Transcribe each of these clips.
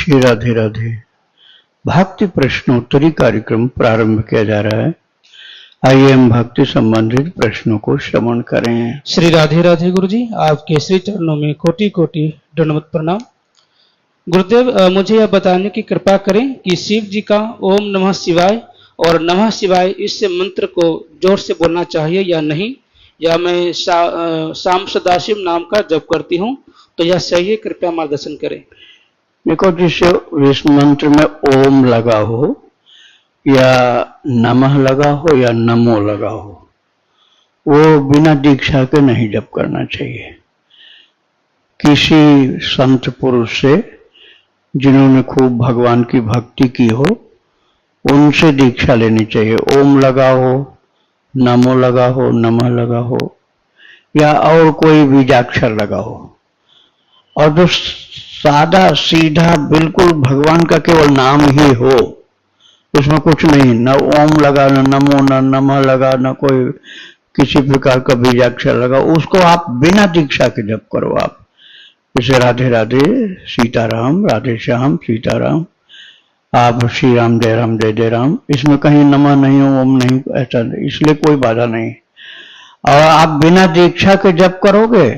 श्री राधे राधे। भक्ति प्रश्नोत्तरी कार्यक्रम प्रारंभ किया जा रहा है। आइए हम भक्ति संबंधित प्रश्नों को श्रवण करें। श्री राधे राधे गुरु जी, आपके श्री चरणों में कोटि कोटि दंडवत प्रणाम। गुरुदेव, मुझे यह बताने की कृपा करें कि शिव जी का ओम नमः शिवाय और नमः शिवाय इस मंत्र को जोर से बोलना चाहिए या नहीं, या मैं शाम सदाशिव नाम का जप करती हूँ तो यह सही है? कृपया मार्गदर्शन करें। देखो, जिस इस मंत्र में ओम लगा हो या नमः लगा हो या नमो लगा हो, वो बिना दीक्षा के नहीं जप करना चाहिए। किसी संत पुरुष से जिन्होंने खूब भगवान की भक्ति की हो, उनसे दीक्षा लेनी चाहिए। ओम लगा हो, नमो लगा हो, नमः लगा हो या और कोई बीजाक्षर लगा हो, और जो सादा सीधा बिल्कुल भगवान का केवल नाम ही हो, उसमें कुछ नहीं, न ओम लगा, न नमो, न नमः लगा, न कोई किसी प्रकार का बीजाक्षर लगा, उसको आप बिना दीक्षा के जप करो। आप जैसे राधे राधे सीताराम, राधे श्याम सीताराम, आप श्री राम जय राम, इसमें कहीं नमः नहीं, ओम नहीं, ऐसा नहीं, इसलिए कोई बाधा नहीं। और आप बिना दीक्षा के जप करोगे,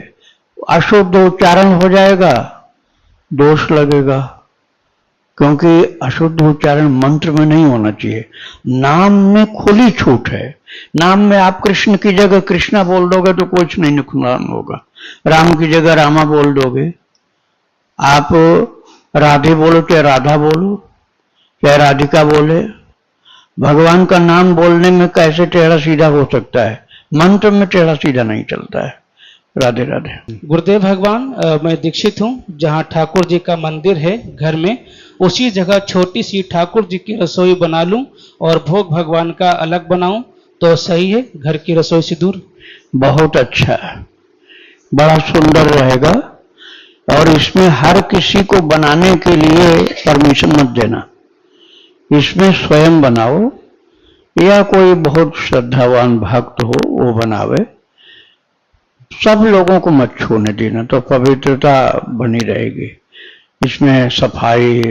अशुद्ध उच्चारण हो जाएगा, दोष लगेगा, क्योंकि अशुद्ध उच्चारण मंत्र में नहीं होना चाहिए। नाम में खुली छूट है। नाम में आप कृष्ण की जगह कृष्णा बोल दोगे तो कुछ नहीं नुकसान होगा, राम की जगह रामा बोल दोगे, आप राधे बोलो चाहे राधा बोलो चाहे राधिका बोले, भगवान का नाम बोलने में कैसे टेढ़ा सीधा हो सकता है? मंत्र में टेढ़ा सीधा नहीं चलता है। राधे राधे। गुरुदेव भगवान, मैं दीक्षित हूँ। जहाँ ठाकुर जी का मंदिर है घर में, उसी जगह छोटी सी ठाकुर जी की रसोई बना लूं और भोग भगवान का अलग बनाऊं तो सही है? घर की रसोई से दूर। बहुत अच्छा है, बड़ा सुंदर रहेगा। और इसमें हर किसी को बनाने के लिए परमिशन मत देना। इसमें स्वयं बनाओ या कोई बहुत श्रद्धावान भक्त हो वो बनावे, सब लोगों को मत छूने देना, तो पवित्रता बनी रहेगी। इसमें सफाई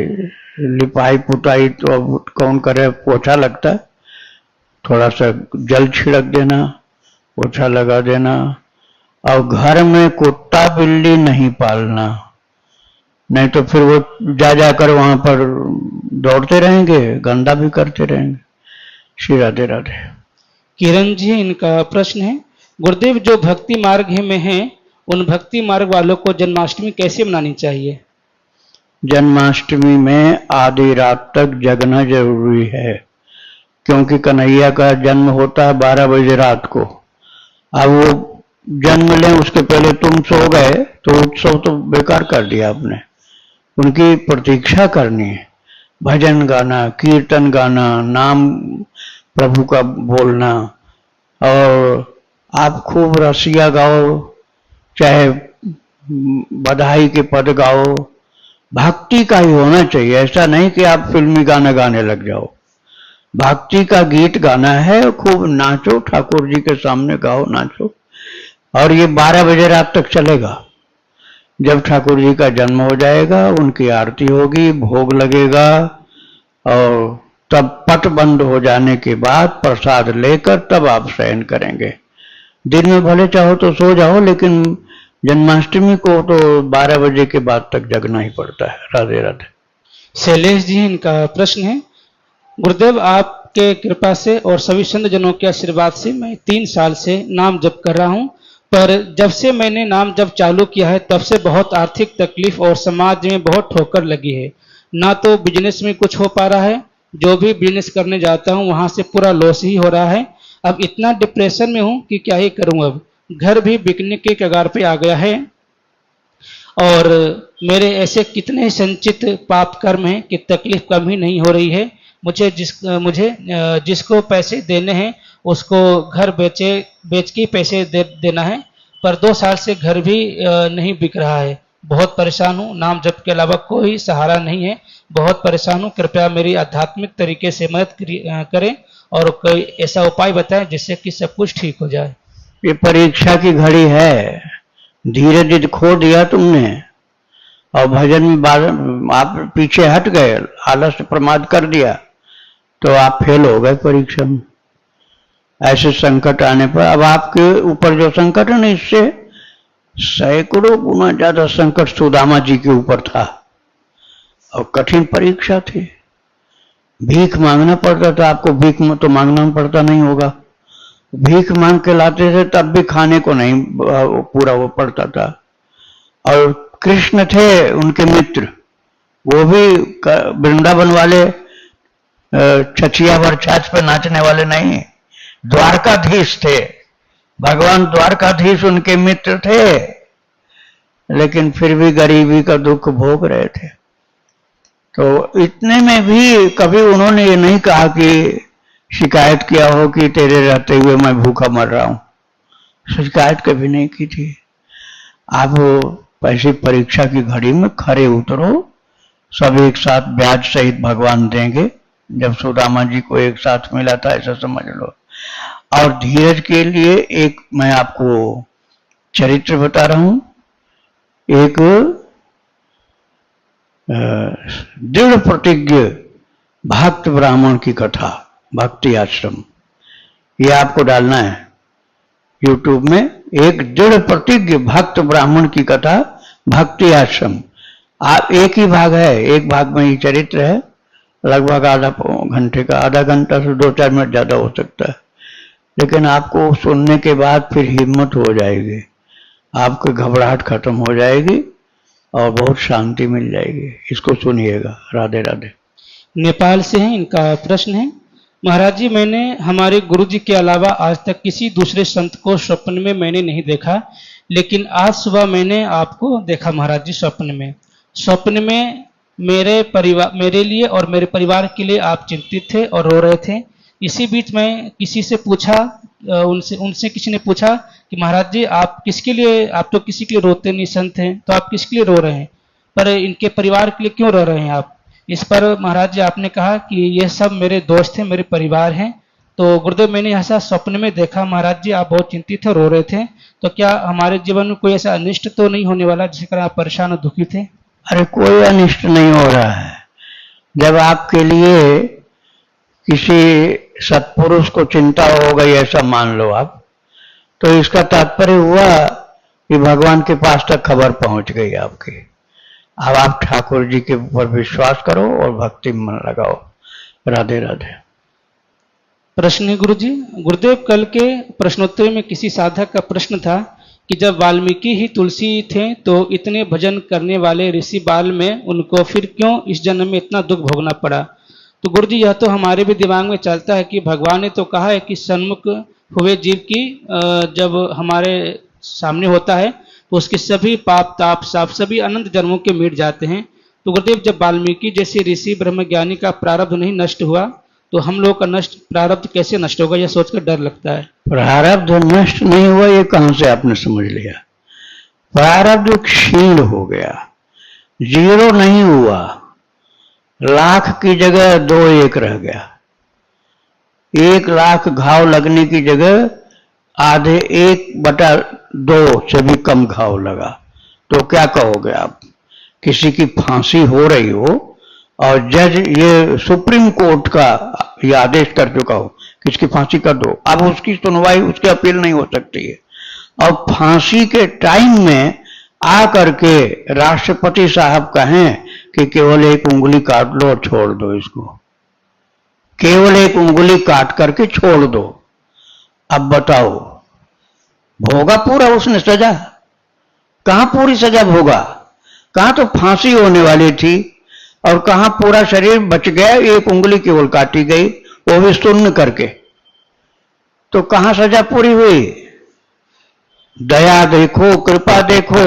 लिपाई पुताई तो अब कौन करे, पोछा लगता है, थोड़ा सा जल छिड़क देना, पोछा लगा देना। और घर में कुत्ता बिल्ली नहीं पालना, नहीं तो फिर वो जा जाकर वहां पर दौड़ते रहेंगे, गंदा भी करते रहेंगे। श्री राधे राधे। किरण जी, इनका प्रश्न है, गुरुदेव जो भक्ति मार्ग में हैं, उन भक्ति मार्ग वालों को जन्माष्टमी कैसे मनानी चाहिए? जन्माष्टमी में आधी रात तक जगना जरूरी है, क्योंकि कन्हैया का जन्म होता है 12 बजे रात को। अब वो जन्म लें उसके पहले तुम सो गए तो उत्सव तो बेकार कर दिया आपने। उनकी प्रतीक्षा करनी है, भजन गाना, कीर्तन गाना, नाम प्रभु का बोलना, और आप खूब रसिया गाओ, चाहे बधाई के पद गाओ, भक्ति का ही होना चाहिए। ऐसा नहीं कि आप फिल्मी गाना गाने लग जाओ। भक्ति का गीत गाना है, खूब नाचो, ठाकुर जी के सामने गाओ, नाचो। और ये 12 बजे रात तक चलेगा। जब ठाकुर जी का जन्म हो जाएगा, उनकी आरती होगी, भोग लगेगा, और तब पट बंद हो जाने के बाद प्रसाद लेकर तब आप शयन करेंगे। दिन में भले चाहो तो सो जाओ, लेकिन जन्माष्टमी को तो 12 बजे के बाद तक जगना ही पड़ता है। राधे राधे। शैलेश जी, इनका प्रश्न है, गुरुदेव आपके कृपा से और सभी संत जनों के आशीर्वाद से मैं 3 साल से नाम जप कर रहा हूं, पर जब से मैंने नाम जप चालू किया है तब से बहुत आर्थिक तकलीफ और समाज में बहुत ठोकर लगी है। ना तो बिजनेस में कुछ हो पा रहा है, जो भी बिजनेस करने जाता हूं वहां से पूरा लॉस ही हो रहा है। अब इतना डिप्रेशन में हूं कि क्या ही करूं। अब घर भी बिकने के कगार पे आ गया है, और मेरे ऐसे कितने संचित पाप कर्म हैं कि तकलीफ कम ही नहीं हो रही है। मुझे जिसको पैसे देने हैं उसको घर बेच के पैसे देना है, पर 2 साल से घर भी नहीं बिक रहा है। बहुत परेशान हूँ, नाम जप के अलावा कोई सहारा नहीं है, बहुत परेशान हूँ। कृपया मेरी आध्यात्मिक तरीके से मदद करें और कोई ऐसा उपाय बताएं जिससे कि सब कुछ ठीक हो जाए। ये परीक्षा की घड़ी है, धीरज खो दिया तुमने और भजन में आप पीछे हट गए, आलस्य प्रमाद कर दिया, तो आप फेल हो गए परीक्षा में। ऐसे संकट आने पर अब आपके ऊपर जो संकट है ना, इससे सैकड़ों गुना ज्यादा संकट सुदामा जी के ऊपर था और कठिन परीक्षा थी। भीख मांगना पड़ता था आपको, भीख में तो मांगना पड़ता नहीं होगा, भीख मांग के लाते थे तब भी खाने को नहीं पूरा वो पड़ता था। और कृष्ण थे उनके मित्र, वो भी वृंदावन वाले छछिया भर छाछ पे नाचने वाले नहीं, द्वारकाधीश थे, भगवान द्वारकाधीश उनके मित्र थे, लेकिन फिर भी गरीबी का दुख भोग रहे थे। तो इतने में भी कभी उन्होंने ये नहीं कहा कि शिकायत किया हो कि तेरे रहते हुए मैं भूखा मर रहा हूं, शिकायत कभी नहीं की थी। आप ऐसी परीक्षा की घड़ी में खरे उतरो, सब एक साथ ब्याज सहित भगवान देंगे। जब सुदामा जी को एक साथ मिला था ऐसा समझ लो। और धीरज के लिए एक मैं आपको चरित्र बता रहा हूं, एक दृढ़ प्रतिज्ञ भक्त ब्राह्मण की कथा, भक्ति आश्रम, ये आपको डालना है YouTube में। एक दृढ़ प्रतिज्ञ भक्त ब्राह्मण की कथा, भक्ति आश्रम। आप एक ही भाग है, एक भाग में ही चरित्र है, लगभग आधा घंटे का, आधा घंटा से 2-4 मिनट ज्यादा हो सकता है, लेकिन आपको सुनने के बाद फिर हिम्मत हो जाएगी, आपकी घबराहट खत्म हो जाएगी और बहुत शांति मिल जाएगी। इसको सुनिएगा। राधे राधे। नेपाल से हैं, इनका प्रश्न है, महाराज जी मैंने हमारे गुरु जी के अलावा आज तक किसी दूसरे संत को स्वप्न में मैंने नहीं देखा, लेकिन आज सुबह मैंने आपको देखा महाराज जी स्वप्न में। स्वप्न में मेरे लिए और मेरे परिवार के लिए आप चिंतित थे और रो रहे थे। इसी बीच मैं किसी से पूछा, उनसे किसी ने पूछा कि महाराज जी आप किसके लिए, आप तो किसी के लिए रोते नहीं संत हैं, तो आप किसके लिए रो रहे हैं, पर इनके परिवार के लिए क्यों रो रहे हैं आप? इस पर महाराज जी आपने कहा कि ये सब मेरे दोस्त हैं, मेरे परिवार हैं। तो गुरुदेव मैंने ऐसा स्वप्न में देखा महाराज जी, आप बहुत चिंतित थे, रो रहे थे, तो क्या हमारे जीवन में कोई ऐसा अनिष्ट तो नहीं होने वाला जिसके कारण आप परेशान और दुखी थे? अरे कोई अनिष्ट नहीं हो रहा है। जब आपके लिए किसी सत्पुरुष को चिंता हो गई ऐसा मान लो आप, तो इसका तात्पर्य हुआ कि भगवान के पास तक खबर पहुंच गई आपकी। अब आप ठाकुर जी के ऊपर विश्वास करो और भक्ति में मन लगाओ। राधे राधे। प्रश्न है गुरु जी, गुरुदेव कल के प्रश्नोत्तरी में किसी साधक का प्रश्न था कि जब वाल्मीकि ही तुलसी थे तो इतने भजन करने वाले ऋषि बाल में उनको फिर क्यों इस जन्म में इतना दुख भोगना पड़ा? तो गुरु जी यह तो हमारे भी दिमाग में चलता है कि भगवान ने तो कहा है कि सन्मुख हुए जीव की जब हमारे सामने होता है तो उसके सभी पाप ताप साप सभी अनंत जन्मों के मिट जाते हैं। तो गुरुदेव जब वाल्मीकि जैसे ऋषि ब्रह्मज्ञानी का प्रारब्ध नहीं नष्ट हुआ तो हम लोग का नष्ट प्रारब्ध कैसे नष्ट होगा, यह सोचकर डर लगता है। प्रारब्ध नष्ट नहीं हुआ ये कहां से आपने समझ लिया? प्रारब्ध क्षीण हो गया, 0 नहीं हुआ, लाख की जगह 2-1 रह गया। 1 लाख घाव लगने की जगह आधे 1/2 से भी कम घाव लगा। तो क्या कहोगे आप? किसी की फांसी हो रही हो और जज ये सुप्रीम कोर्ट का ये आदेश कर चुका हो कि इसकी फांसी कर दो, अब उसकी सुनवाई, उसकी अपील नहीं हो सकती है। और फांसी के टाइम में आ करके राष्ट्रपति साहब कहें कि केवल 1 उंगली काट लो और छोड़ दो इसको, केवल 1 उंगली काट करके छोड़ दो। अब बताओ, भोगा पूरा उसने सजा? कहां पूरी सजा भोगा? कहां तो फांसी होने वाली थी और कहां पूरा शरीर बच गया, 1 उंगली केवल काटी गई, वो भी सुन्न करके। तो कहां सजा पूरी हुई? दया देखो, कृपा देखो,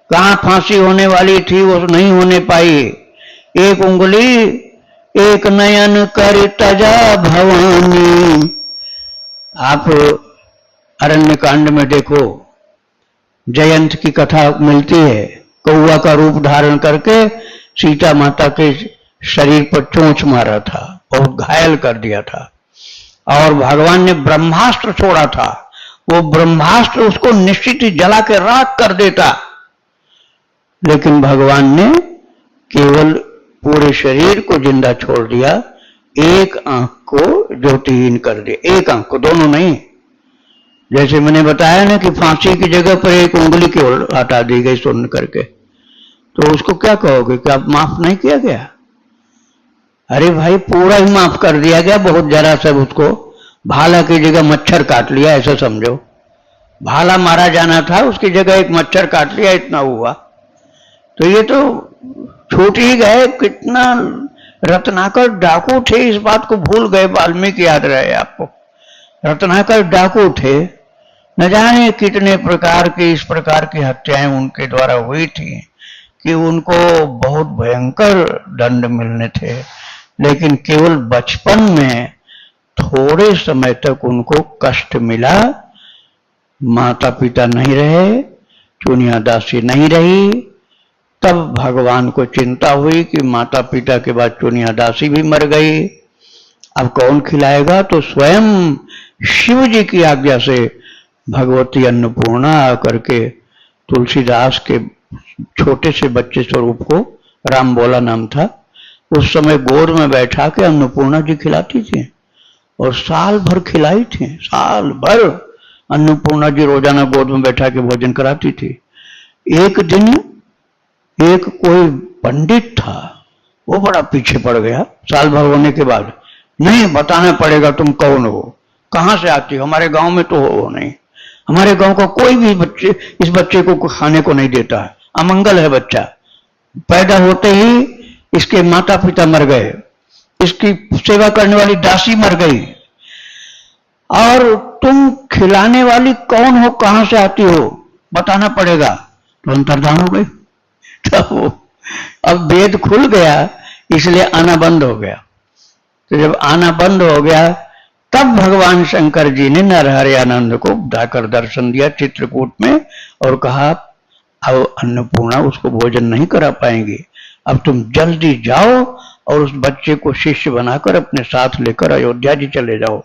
कहां फांसी होने वाली थी वो नहीं होने पाई। 1 उंगली 1 नयन कर तजा भवानी। आप अरण्य कांड में देखो, जयंत की कथा मिलती है, कौआ का रूप धारण करके सीता माता के शरीर पर चोंच मारा था और घायल कर दिया था, और भगवान ने ब्रह्मास्त्र छोड़ा था, वो ब्रह्मास्त्र उसको निश्चित ही जला के राख कर देता। लेकिन भगवान ने केवल पूरे शरीर को जिंदा छोड़ दिया, एक आंख को ज्योतिहीन कर दिया, एक आंख को, दोनों नहीं। जैसे मैंने बताया ना कि फांसी की जगह पर एक उंगली केवल हटा दी गई सुन्न करके, तो उसको क्या कहोगे कि आप माफ नहीं किया गया? अरे भाई पूरा ही माफ कर दिया गया, बहुत जरा सब उसको भाला की जगह मच्छर काट लिया, ऐसा समझो। भाला मारा जाना था, उसकी जगह एक मच्छर काट लिया, इतना हुआ। तो ये तो छूट ही गए। कितना रत्नाकर डाकू थे, इस बात को भूल गए, वाल्मीकि याद रहे आपको। रत्नाकर डाकू थे, न जाने कितने प्रकार की इस प्रकार की हत्याएं उनके द्वारा हुई थी कि उनको बहुत भयंकर दंड मिलने थे, लेकिन केवल बचपन में थोड़े समय तक उनको कष्ट मिला। माता पिता नहीं रहे, चुनिया दासी नहीं रही, तब भगवान को चिंता हुई कि माता पिता के बाद चुनिया दासी भी मर गई, अब कौन खिलाएगा? तो स्वयं शिव जी की आज्ञा से भगवती अन्नपूर्णा आकर के तुलसीदास के छोटे से बच्चे स्वरूप को, राम बोला नाम था, उस समय गोद में बैठा के अन्नपूर्णा जी खिलाती थी और साल भर खिलाई थी। साल भर अन्नपूर्णा जी रोजाना गोद में बैठा के भोजन कराती थी। एक दिन एक कोई पंडित था, वो बड़ा पीछे पड़ गया साल भर होने के बाद। नहीं, बताना पड़ेगा तुम कौन हो, कहां से आती हो, हमारे गांव में तो हो नहीं, हमारे गांव का कोई भी बच्चे इस बच्चे को खाने को नहीं देता है, अमंगल है बच्चा, पैदा होते ही इसके माता पिता मर गए, इसकी सेवा करने वाली दासी मर गई, और तुम खिलाने वाली कौन हो, कहां से आती हो, बताना पड़ेगा। तो अंतर्धान हो गई। तो अब वेद खुल गया, इसलिए आना बंद हो गया। तो जब आना बंद हो गया, तब भगवान शंकर जी ने नरहरि आनंद को जाकर दर्शन दिया चित्रकूट में और कहा अब अन्नपूर्णा उसको भोजन नहीं करा पाएंगी, अब तुम जल्दी जाओ और उस बच्चे को शिष्य बनाकर अपने साथ लेकर अयोध्या जी चले जाओ।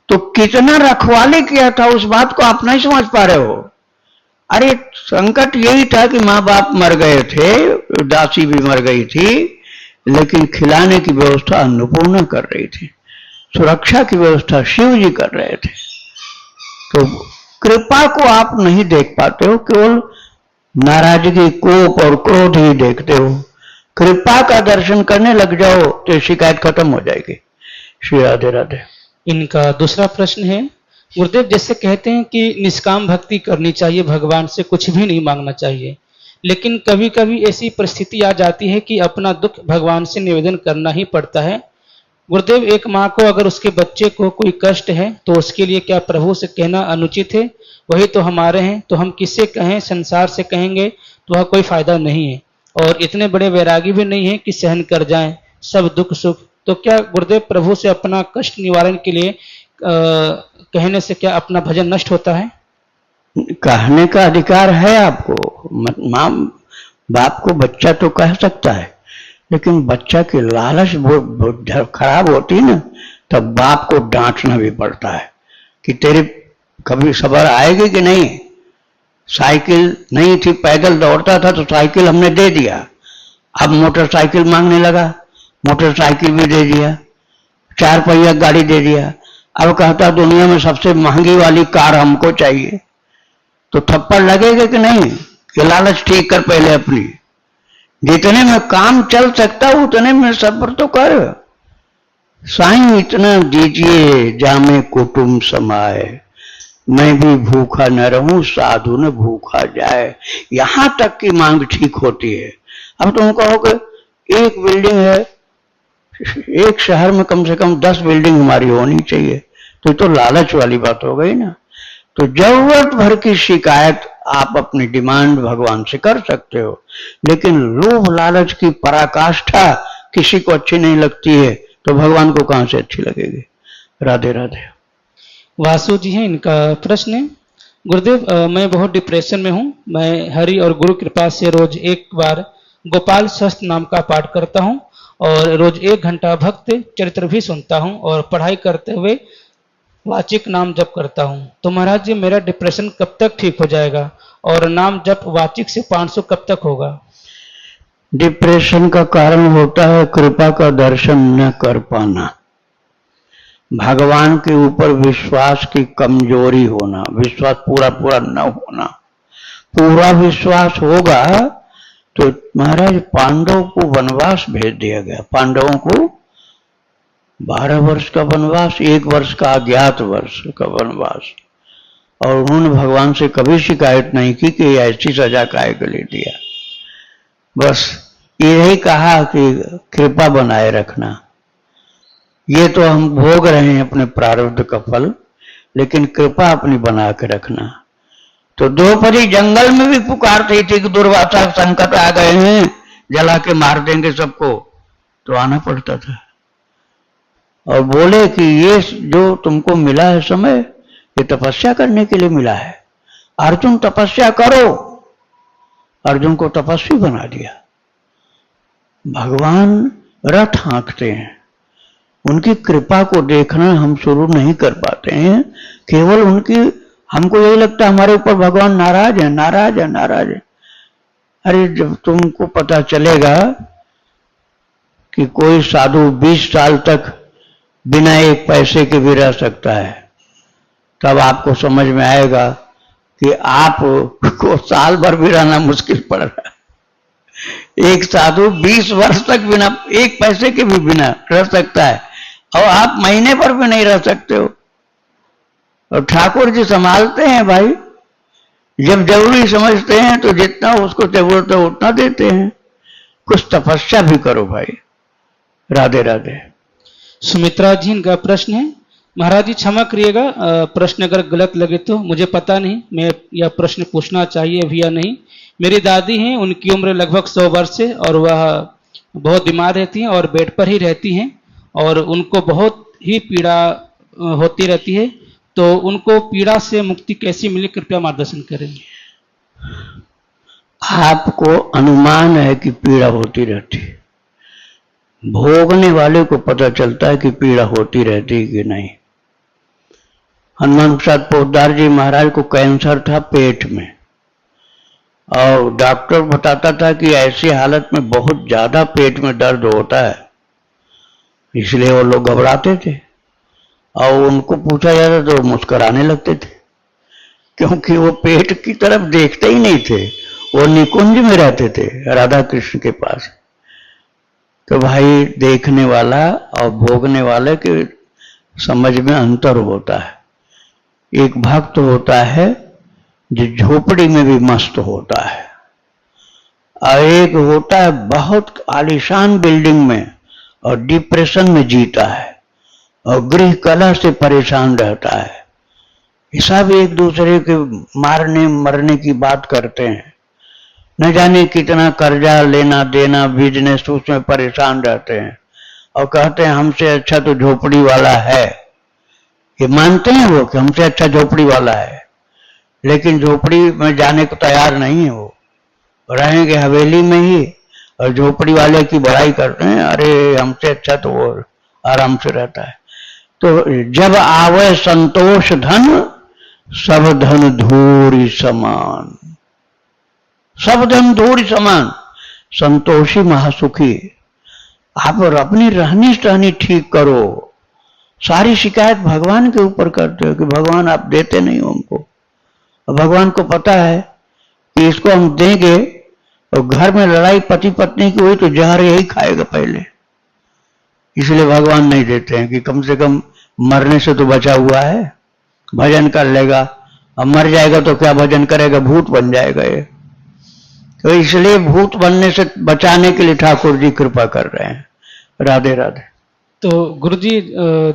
तो कितना रखवाले किया था, उस बात को आप नहीं समझ पा रहे हो। अरे संकट यही था कि माँ बाप मर गए थे, दासी भी मर गई थी, लेकिन खिलाने की व्यवस्था अन्नपूर्णा कर रही थी, सुरक्षा की व्यवस्था शिव जी कर रहे थे। तो कृपा को आप नहीं देख पाते हो, केवल नाराजगी, कोप और क्रोध ही देखते हो। कृपा का दर्शन करने लग जाओ तो शिकायत खत्म हो जाएगी। श्री राधे राधे। इनका दूसरा प्रश्न है, गुरुदेव जैसे कहते हैं कि निष्काम भक्ति करनी चाहिए, भगवान से कुछ भी नहीं मांगना चाहिए, लेकिन कभी कभी ऐसी परिस्थिति आ जाती है कि अपना दुख भगवान से निवेदन करना ही पड़ता है। गुरुदेव, एक माँ को अगर उसके बच्चे को कोई कष्ट है तो उसके लिए क्या प्रभु से कहना अनुचित है? वही तो हमारे हैं, तो हम किससे कहें? संसार से कहेंगे तो वह कोई फायदा नहीं है, और इतने बड़े वैरागी भी नहीं है कि सहन कर जाएं सब दुख सुख। तो क्या गुरुदेव प्रभु से अपना कष्ट निवारण के लिए कहने से क्या अपना भजन नष्ट होता है? कहने का अधिकार है आपको, माँ बाप को बच्चा तो कह सकता है, लेकिन बच्चा की लालच खराब होती ना, तब बाप को डांटना भी पड़ता है कि तेरे कभी सब्र आएगी कि नहीं। साइकिल नहीं थी, पैदल दौड़ता था तो साइकिल हमने दे दिया, अब मोटरसाइकिल मांगने लगा, मोटरसाइकिल भी दे दिया, 4 पहिया गाड़ी दे दिया, अब कहता दुनिया में सबसे महंगी वाली कार हमको चाहिए। तो थप्पड़ लगेगा कि नहीं? कि लालच ठीक कर पहले अपनी, जितने में काम चल सकता उतने में सब्र तो कर। साईं इतना दीजिए जामे कुटुंब समाए, मैं भी भूखा न रहूं साधु न भूखा जाए, यहां तक की मांग ठीक होती है। अब तुम कहोगे एक बिल्डिंग है, एक शहर में कम से कम 10 बिल्डिंग हमारी होनी चाहिए, तो लालच वाली बात हो गई ना। तो जरूरत भर की शिकायत आप अपनी डिमांड भगवान से कर सकते हो, लेकिन लोभ लालच की पराकाष्ठा किसी को अच्छी नहीं लगती है, तो भगवान को कहां से अच्छी लगेगी। राधे राधे। वासु जी हैं, इनका प्रश्न है, गुरुदेव मैं बहुत डिप्रेशन में हूँ, मैं हरि और गुरु कृपा से रोज एक बार गोपाल सहस्त्र नाम का पाठ करता हूँ और रोज 1 घंटा भक्त चरित्र भी सुनता हूँ और पढ़ाई करते हुए वाचिक नाम जप करता हूँ। तो महाराज जी मेरा डिप्रेशन कब तक ठीक हो जाएगा और नाम जप वाचिक से 500 कब तक होगा? डिप्रेशन का कारण होता है कृपा का दर्शन न कर पाना, भगवान के ऊपर विश्वास की कमजोरी होना, विश्वास पूरा पूरा न होना। पूरा विश्वास होगा तो महाराज पांडवों को वनवास भेज दिया गया, पांडवों को 12 वर्ष का वनवास, 1 वर्ष का अज्ञात वर्ष का वनवास, और उन्होंने भगवान से कभी शिकायत नहीं की कि ऐसी सजा काहे के लिए दिया। बस यही कहा कि कृपा बनाए रखना। ये तो हम भोग रहे हैं अपने प्रारब्ध का फल, लेकिन कृपा अपनी बना के रखना। तो द्रौपदी जंगल में भी पुकारती थी कि दुर्वासा संकट आ गए हैं, जला के मार देंगे सबको, तो आना पड़ता था और बोले कि ये जो तुमको मिला है समय, ये तपस्या करने के लिए मिला है। अर्जुन तपस्या करो, अर्जुन को तपस्वी बना दिया। भगवान रथ हाँकते हैं, उनकी कृपा को देखना हम शुरू नहीं कर पाते हैं। केवल उनकी, हमको यही लगता है हमारे ऊपर भगवान नाराज है, नाराज है, नाराज है। अरे जब तुमको पता चलेगा कि कोई साधु 20 साल तक बिना एक पैसे के भी रह सकता है, तब आपको समझ में आएगा कि आपको साल भर भी रहना मुश्किल पड़ रहा है। एक साधु 20 वर्ष तक बिना एक पैसे के भी बिना रह सकता है, और आप महीने भर भी नहीं रह सकते हो। और ठाकुर जी संभालते हैं भाई, जब जरूरी समझते हैं तो जितना उसको जरूरत है उतना देते हैं। कुछ तपस्या भी करो भाई। राधे राधे। सुमित्रा जी का प्रश्न है, महाराज जी क्षमा करिएगा, प्रश्न अगर गलत लगे तो, मुझे पता नहीं मैं यह प्रश्न पूछना चाहिए भी या नहीं। मेरी दादी हैं, उनकी उम्र लगभग 100 वर्ष है और वह बहुत बीमार रहती हैं और बेड पर ही रहती हैं और उनको बहुत ही पीड़ा होती रहती है, तो उनको पीड़ा से मुक्ति कैसी मिले, कृपया मार्गदर्शन करें। आपको अनुमान है कि पीड़ा होती रहती है, भोगने वाले को पता चलता है कि पीड़ा होती रहती है कि नहीं। हनुमान प्रसाद पोद्दार जी महाराज को कैंसर था पेट में, और डॉक्टर बताता था कि ऐसी हालत में बहुत ज्यादा पेट में दर्द होता है, इसलिए वो लोग घबराते थे और उनको पूछा जाता तो मुस्कुराने लगते थे, क्योंकि वो पेट की तरफ देखते ही नहीं थे, वो निकुंज में रहते थे राधा कृष्ण के पास। तो भाई देखने वाला और भोगने वाले के समझ में अंतर होता है। एक भक्त होता है जो झोपड़ी में भी मस्त होता है, और एक होता है बहुत आलीशान बिल्डिंग में और डिप्रेशन में जीता है और गृह कलह से परेशान रहता है। ये सब एक दूसरे के मारने मरने की बात करते हैं, न जाने कितना कर्जा लेना देना, बिजनेस, उसमें परेशान रहते हैं और कहते हैं हमसे अच्छा तो झोपड़ी वाला है। ये मानते हैं वो कि हमसे अच्छा झोपड़ी वाला है, लेकिन झोपड़ी में जाने को तैयार नहीं है। वो रहेंगे हवेली में ही और झोपड़ी वाले की बड़ाई करते हैं, अरे हमसे अच्छा तो वो आराम से रहता है। तो जब आवे संतोष धन, सब धन धूरी समान, सब धन धूरी समान। संतोषी महासुखी। आप अपनी रहनी सहनी ठीक करो, सारी शिकायत भगवान के ऊपर करते हो कि भगवान आप देते नहीं हो हमको, और भगवान को पता है कि इसको हम देंगे और घर में लड़ाई पति पत्नी की हुई तो जहर यही खाएगा पहले, इसलिए भगवान नहीं देते हैं कि कम से कम मरने से तो बचा हुआ है, भजन कर लेगा। अब मर जाएगा तो क्या भजन करेगा, भूत बन जाएगा ये। तो इसलिए भूत बनने से बचाने के लिए ठाकुर जी कृपा कर रहे हैं। राधे राधे। तो गुरुजी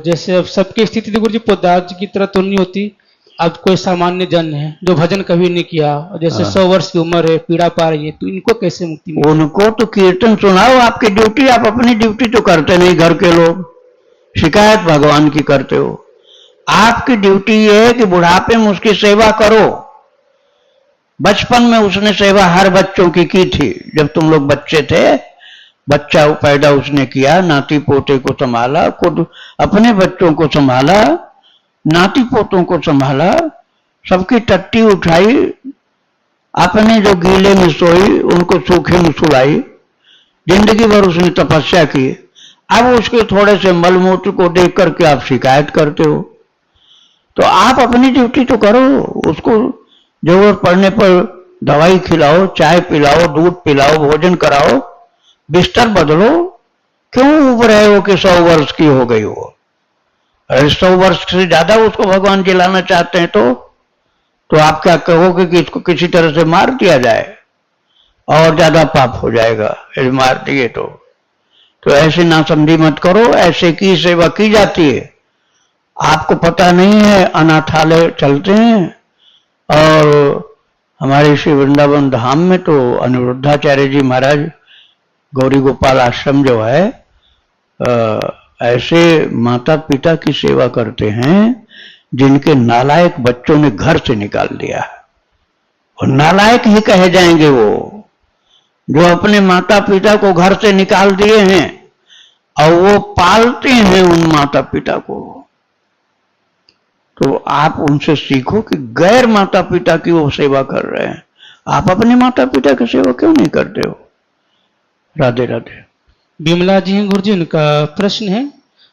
जैसे अब सबकी स्थिति तो गुरुजी पोद्दार जी की तरह तो नहीं होती। अब कोई सामान्य जन है जो भजन कभी नहीं किया, जैसे 100 वर्ष की उम्र है, पीड़ा पा रही है, तो इनको कैसे मुक्ति मिले? उनको तो कीर्तन सुनाओ, आपकी ड्यूटी, आप अपनी ड्यूटी तो करते नहीं। घर के लोग शिकायत भगवान की करते हो। आपकी ड्यूटी ये है कि बुढ़ापे में उसकी सेवा करो। बचपन में उसने सेवा हर बच्चों की थी। जब तुम लोग बच्चे थे, बच्चा पैदा उसने किया, नाती पोते को संभाला, खुद अपने बच्चों को संभाला, नाती पोतों को संभाला, सबकी टट्टी उठाई, आपने जो गीले में सोई उनको सूखे में सुलाई, जिंदगी भर उसने तपस्या की, अब उसके थोड़े से मलमूत्र को देख करके आप शिकायत करते हो। तो आप अपनी ड्यूटी तो करो, उसको जरूरत पड़ने पर दवाई खिलाओ, चाय पिलाओ, दूध पिलाओ, भोजन कराओ, बिस्तर बदलो। क्यों उब रहे हो कि 100 वर्ष की हो गई हो? अरे 100 वर्ष से ज्यादा उसको भगवान जिलाना चाहते हैं तो आप क्या कहोगे कि इसको किसी तरह से मार दिया जाए? और ज्यादा पाप हो जाएगा यदि मार दिए तो ऐसे नासमझी मत करो। ऐसे की सेवा की जाती है। आपको पता नहीं है, अनाथालय चलते हैं और हमारे श्री वृंदावन धाम में तो अनिरुद्धाचार्य जी महाराज गौरी गोपाल आश्रम जो है ऐसे माता पिता की सेवा करते हैं जिनके नालायक बच्चों ने घर से निकाल दिया है। और नालायक ही कहे जाएंगे वो जो अपने माता पिता को घर से निकाल दिए हैं और वो पालते हैं उन माता पिता को। तो आप उनसे सीखो कि गैर माता पिता की वो सेवा कर रहे हैं, आप अपने माता पिता की सेवा क्यों नहीं करते हो? राधे राधे। बिमला जी हैं गुरुजी, उनका प्रश्न है,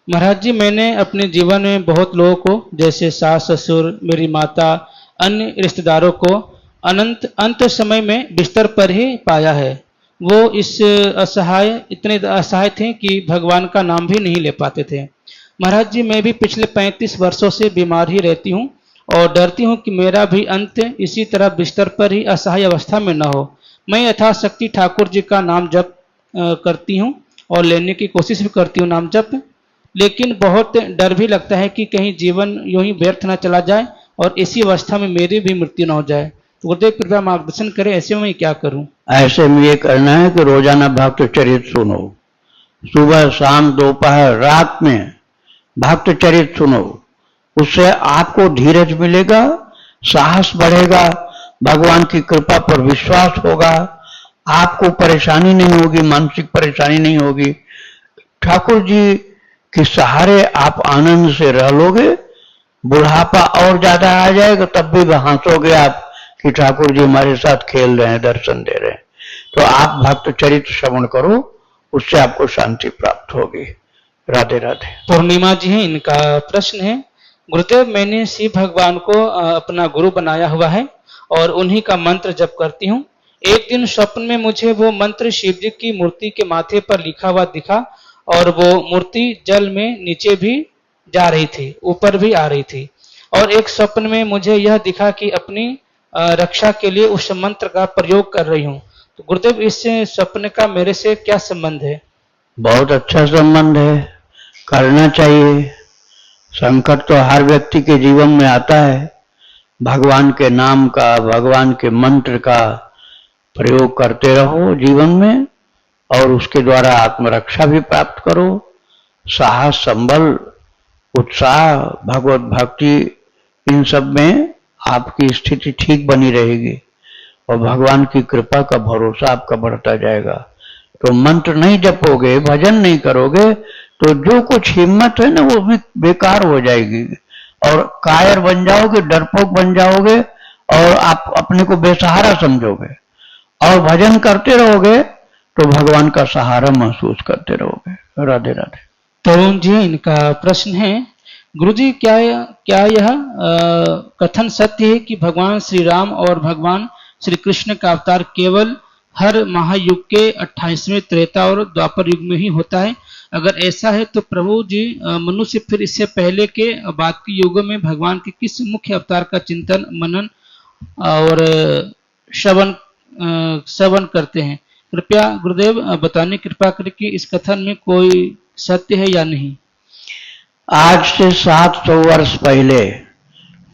महाराज जी मैंने अपने जीवन में बहुत लोगों को, जैसे सास ससुर, मेरी माता, अन्य रिश्तेदारों को अंत समय में बिस्तर पर ही पाया है। वो इतने असहाय थे कि भगवान का नाम भी नहीं ले पाते थे। महाराज जी मैं भी पिछले 35 वर्षों से बीमार ही रहती हूँ और डरती हूँ कि मेरा भी अंत इसी तरह बिस्तर पर ही असहाय अवस्था में न हो। मैं यथाशक्ति ठाकुर जी का नाम जप करती हूँ और लेने की कोशिश भी करती हूँ नाम जप, लेकिन बहुत डर भी लगता है कि कहीं जीवन यूं ही व्यर्थ न चला जाए और इसी अवस्था में मेरी भी मृत्यु न हो जाए। तो गुरुदेव कृपया मार्गदर्शन करें, ऐसे में क्या करूं? ऐसे में ये करना है कि रोजाना भक्त चरित सुनो, सुबह शाम दोपहर रात में भक्त चरित सुनो। उससे आपको धीरज मिलेगा, साहस बढ़ेगा, भगवान की कृपा पर विश्वास होगा, आपको परेशानी नहीं होगी, मानसिक परेशानी नहीं होगी। ठाकुर जी के सहारे आप आनंद से रह लोगे। बुढ़ापा और ज्यादा आ जाएगा तब भी हंसोगे आप कि ठाकुर जी हमारे साथ खेल रहे हैं, दर्शन दे रहे हैं। तो आप भक्त चरित्र श्रवण करो, उससे आपको शांति प्राप्त होगी। राधे राधे। पूर्णिमा जी हैं, इनका प्रश्न है, गुरुदेव मैंने शिव भगवान को अपना गुरु बनाया हुआ है और उन्हीं का मंत्र जप करती हूँ। एक दिन स्वप्न में मुझे वो मंत्र शिव जी की मूर्ति के माथे पर लिखा हुआ दिखा और वो मूर्ति जल में नीचे भी जा रही थी, ऊपर भी आ रही थी। और एक स्वप्न में मुझे यह दिखा कि अपनी रक्षा के लिए उस मंत्र का प्रयोग कर रही हूँ। तो गुरुदेव इस स्वप्न का मेरे से क्या संबंध है? बहुत अच्छा संबंध है, करना चाहिए। संकट तो हर व्यक्ति के जीवन में आता है। भगवान के नाम का, भगवान के मंत्र का प्रयोग करते रहो जीवन में और उसके द्वारा आत्मरक्षा भी प्राप्त करो। साहस, संबल, उत्साह, भगवत भक्ति, इन सब में आपकी स्थिति ठीक बनी रहेगी और भगवान की कृपा का भरोसा आपका बढ़ता जाएगा। तो मंत्र नहीं जपोगे, भजन नहीं करोगे तो जो कुछ हिम्मत है ना वो भी बेकार हो जाएगी और कायर बन जाओगे, डरपोक बन जाओगे और आप अपने को बेसहारा समझोगे। और भजन करते रहोगे तो भगवान का सहारा महसूस करते रहोगे। राधे राधे। तरुण जी, इनका प्रश्न है, गुरुजी क्या यह कथन सत्य है कि भगवान श्री राम और भगवान श्री कृष्ण का अवतार केवल हर महायुग के 28वें त्रेता और द्वापर युग में ही होता है? अगर ऐसा है तो प्रभु जी मनुष्य फिर इससे पहले के बाद के युगों में भगवान के किस मुख्य अवतार का चिंतन, मनन और श्रवण करते हैं? कृपया गुरुदेव बताने कृपा करके इस कथन में कोई सत्य है या नहीं? आज से 700 वर्ष पहले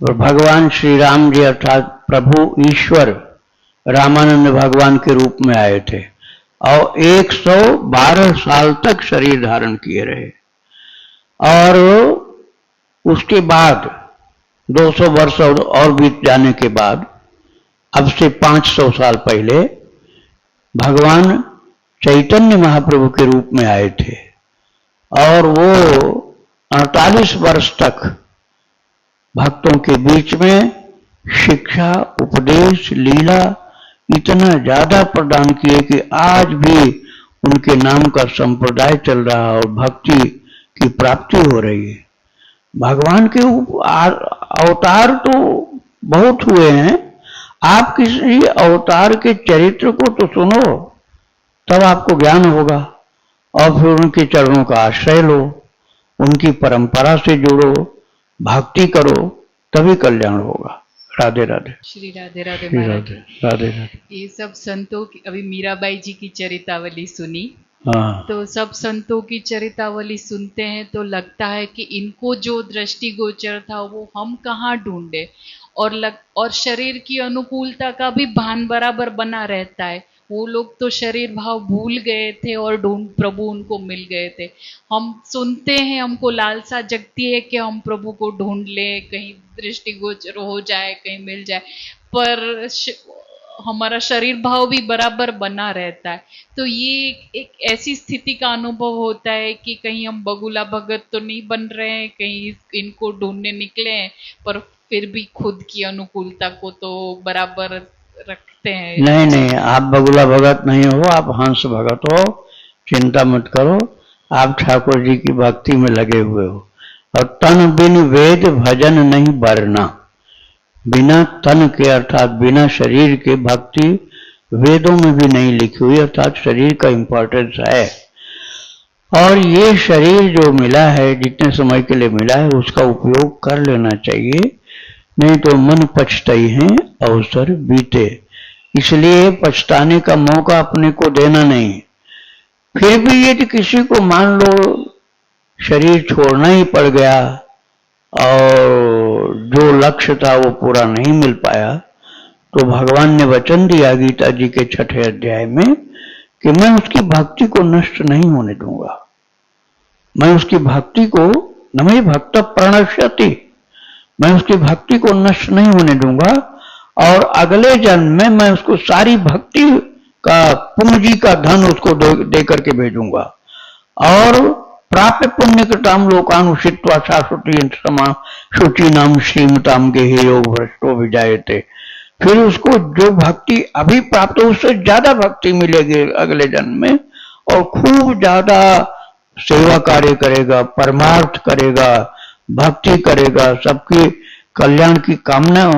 भगवान श्री राम जी अर्थात प्रभु ईश्वर रामानंद भगवान के रूप में आए थे और 112 साल तक शरीर धारण किए रहे और उसके बाद 200 वर्ष और बीत जाने के बाद अब से 500 साल पहले भगवान चैतन्य महाप्रभु के रूप में आए थे और वो 48 वर्ष तक भक्तों के बीच में शिक्षा, उपदेश, लीला इतना ज्यादा प्रदान किए कि आज भी उनके नाम का संप्रदाय चल रहा है और भक्ति की प्राप्ति हो रही है। भगवान के अवतार तो बहुत हुए हैं, आप किसी अवतार के चरित्र को तो सुनो, तब आपको ज्ञान होगा, और फिर उनके चरणों का आश्रय लो, उनकी परंपरा से जुड़ो, भक्ति करो, तभी कल्याण होगा। राधे राधे। श्री राधे राधे श्री महाराज। राधे राधे राधे। ये सब संतों की, अभी मीराबाई जी की चरितावली सुनी, हाँ तो सब संतों की चरितावली सुनते हैं तो लगता है कि इनको जो दृष्टिगोचर था वो हम कहाँ ढूंढे, और शरीर की अनुकूलता का भी भान बराबर बना रहता है। वो लोग तो शरीर भाव भूल गए थे और प्रभु उनको मिल गए थे। हम सुनते हैं, हमको लालसा जगती है कि हम प्रभु को ढूंढ लें, कहीं दृष्टिगोचर हो जाए, कहीं मिल जाए, पर हमारा शरीर भाव भी बराबर बना रहता है। तो ये एक ऐसी स्थिति का अनुभव होता है कि कहीं हम बगुला भगत तो नहीं बन रहे हैं, कहीं इनको ढूंढने निकले हैं, पर फिर भी खुद की अनुकूलता को तो बराबर रखते हैं। नहीं नहीं, आप बगुला भगत नहीं हो, आप हंस भगत हो, चिंता मत करो। आप ठाकुर जी की भक्ति में लगे हुए हो, और तन बिन वेद भजन नहीं बरना। बिना तन के अर्थात बिना शरीर के भक्ति वेदों में भी नहीं लिखी हुई, अर्थात शरीर का इंपॉर्टेंस है। और ये शरीर जो मिला है, जितने समय के लिए मिला है, उसका उपयोग कर लेना चाहिए, नहीं तो मन पछताई है अवसर बीते। इसलिए पछताने का मौका अपने को देना नहीं। फिर भी यदि किसी को मान लो शरीर छोड़ना ही पड़ गया और जो लक्ष्य था वो पूरा नहीं मिल पाया, तो भगवान ने वचन दिया गीता जी के 6ठे अध्याय में कि मैं उसकी भक्ति को नष्ट नहीं होने दूंगा। मैं उसकी भक्ति को, न मे भक्त प्रणश्यति, मैं उसकी भक्ति को नष्ट नहीं होने दूंगा, और अगले जन्म में मैं उसको सारी भक्ति का पूंजी का धन उसको दे करके भेजूंगा। और प्राप्य पुण्य कृताम लोकानुषित्वा शाश्वती समा शुचि नाम श्रीमताम के हे योग भ्रष्टो विजायते। फिर उसको जो भक्ति अभी प्राप्त हो उससे ज्यादा भक्ति मिलेगी अगले जन्म में, और खूब ज्यादा सेवा कार्य करेगा, परमार्थ करेगा, भक्ति करेगा, सबके कल्याण की कामना,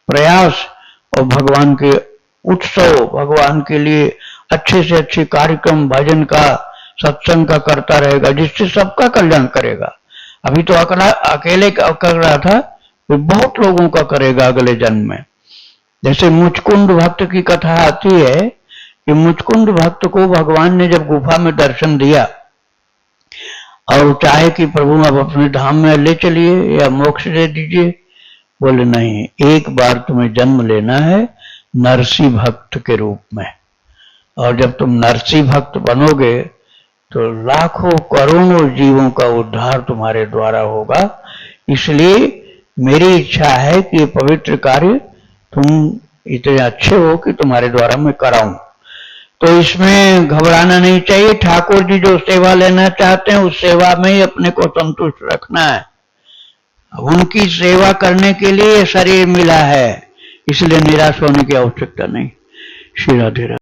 प्रयास, और भगवान के उत्सव, भगवान के लिए अच्छे से अच्छे कार्यक्रम, भजन का, सत्संग का करता रहेगा, जिससे सबका कल्याण करेगा। अभी तो अकेले कर रहा था, वो बहुत लोगों का करेगा अगले जन्म में। जैसे मुचकुंद भक्त की कथा आती है कि मुचकुंद भक्त को भगवान ने जब गुफा में दर्शन दिया और चाहे कि प्रभु आप अपने धाम में ले चलिए या मोक्ष दे दीजिए, बोले नहीं, एक बार तुम्हें जन्म लेना है नरसी भक्त के रूप में, और जब तुम नरसी भक्त बनोगे तो लाखों करोड़ों जीवों का उद्धार तुम्हारे द्वारा होगा। इसलिए मेरी इच्छा है कि ये पवित्र कार्य तुम इतने अच्छे हो कि तुम्हारे द्वारा मैं कराऊं। तो इसमें घबराना नहीं चाहिए। ठाकुर जी जो सेवा लेना चाहते हैं उस सेवा में ही अपने को संतुष्ट रखना है। उनकी सेवा करने के लिए शरीर मिला है, इसलिए निराश होने की आवश्यकता नहीं। श्री राधे राधे।